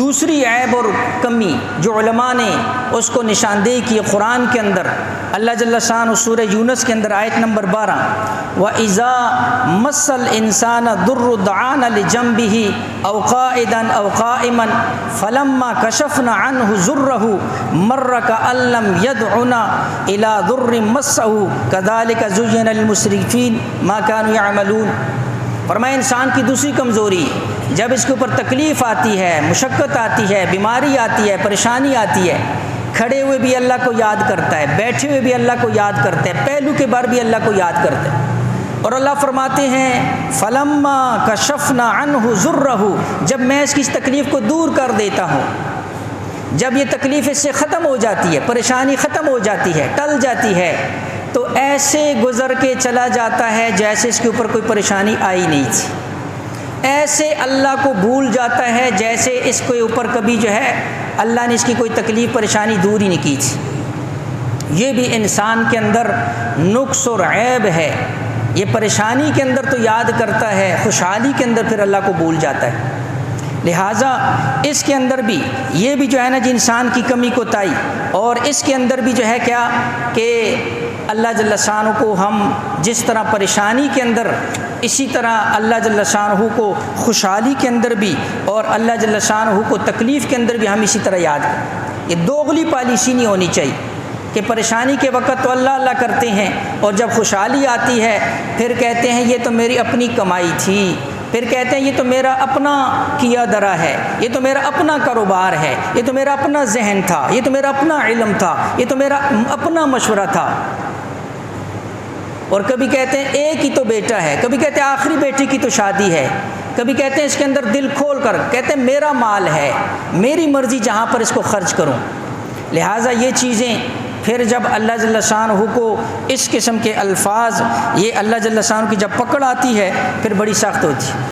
دوسری عیب اور کمی جو علماء نے اس کو نشاندہی کی قرآن کے اندر، اللہ جل شانہ سورہ یونس کے اندر آیت نمبر 12، وَإِذَا مَسَّ الْإِنسَانَ ضُرٌّ دَعَانَا لِجَنبِهِ أَوْ قَاعِدًا أَوْ قَائِمًا فَلَمَّا كَشَفْنَا عَنْهُ ضُرَّهُ مَرَّ كَأَن لَّمْ يَدْعُنَا إِلَىٰ ضُرٍّ مَسَّهُ كَذَٰلِكَ زُيِّنَ لِلْمُسْرِفِينَ مَا كَانُوا يَعْمَلُونَ۔ فرمایا انسان کی دوسری کمزوری، جب اس کے اوپر تکلیف آتی ہے، مشقت آتی ہے، بیماری آتی ہے، پریشانی آتی ہے، کھڑے ہوئے بھی اللہ کو یاد کرتا ہے، بیٹھے ہوئے بھی اللہ کو یاد کرتا ہے، پہلو کے بار بھی اللہ کو یاد کرتا ہے۔ اور اللہ فرماتے ہیں فَلَمَّا كَشَفْنَا عَنْهُ ضُرَّهُ، جب میں اس کی تکلیف کو دور کر دیتا ہوں، جب یہ تکلیف اس سے ختم ہو جاتی ہے، پریشانی ختم ہو جاتی ہے، ٹل جاتی ہے، تو ایسے گزر کے چلا جاتا ہے جیسے اس کے اوپر کوئی پریشانی آئی نہیں تھی، ایسے اللہ کو بھول جاتا ہے جیسے اس کے اوپر کبھی جو ہے اللہ نے اس کی کوئی تکلیف پریشانی دور ہی نہیں کی تھی۔ یہ بھی انسان کے اندر نقص اور عیب ہے، یہ پریشانی کے اندر تو یاد کرتا ہے، خوشحالی کے اندر پھر اللہ کو بھول جاتا ہے۔ لہٰذا اس کے اندر بھی یہ بھی جو ہے نا جی انسان کی کمی کوتاہی، اور اس کے اندر بھی جو ہے کیا کہ اللہ جل شانہ کو ہم جس طرح پریشانی کے اندر، اسی طرح اللہ جل شانہ کو خوشحالی کے اندر بھی، اور اللہ جل شانہ کو تکلیف کے اندر بھی ہم اسی طرح یاد کریں۔ یہ دوغلی پالیسی نہیں ہونی چاہیے کہ پریشانی کے وقت تو اللہ اللہ کرتے ہیں، اور جب خوشحالی آتی ہے پھر کہتے ہیں یہ تو میری اپنی کمائی تھی، پھر کہتے ہیں یہ تو میرا اپنا کیا درا ہے، یہ تو میرا اپنا کاروبار ہے، یہ تو میرا اپنا ذہن تھا، یہ تو میرا اپنا علم تھا، یہ تو میرا اپنا مشورہ تھا۔ اور کبھی کہتے ہیں ایک ہی تو بیٹا ہے، کبھی کہتے ہیں آخری بیٹی کی تو شادی ہے، کبھی کہتے ہیں اس کے اندر دل کھول کر کہتے ہیں میرا مال ہے، میری مرضی جہاں پر اس کو خرچ کروں۔ لہٰذا یہ چیزیں پھر جب اللہ جل شانہ کو اس قسم کے الفاظ، یہ اللہ جل شانہ کی جب پکڑ آتی ہے پھر بڑی سخت ہوتی ہے۔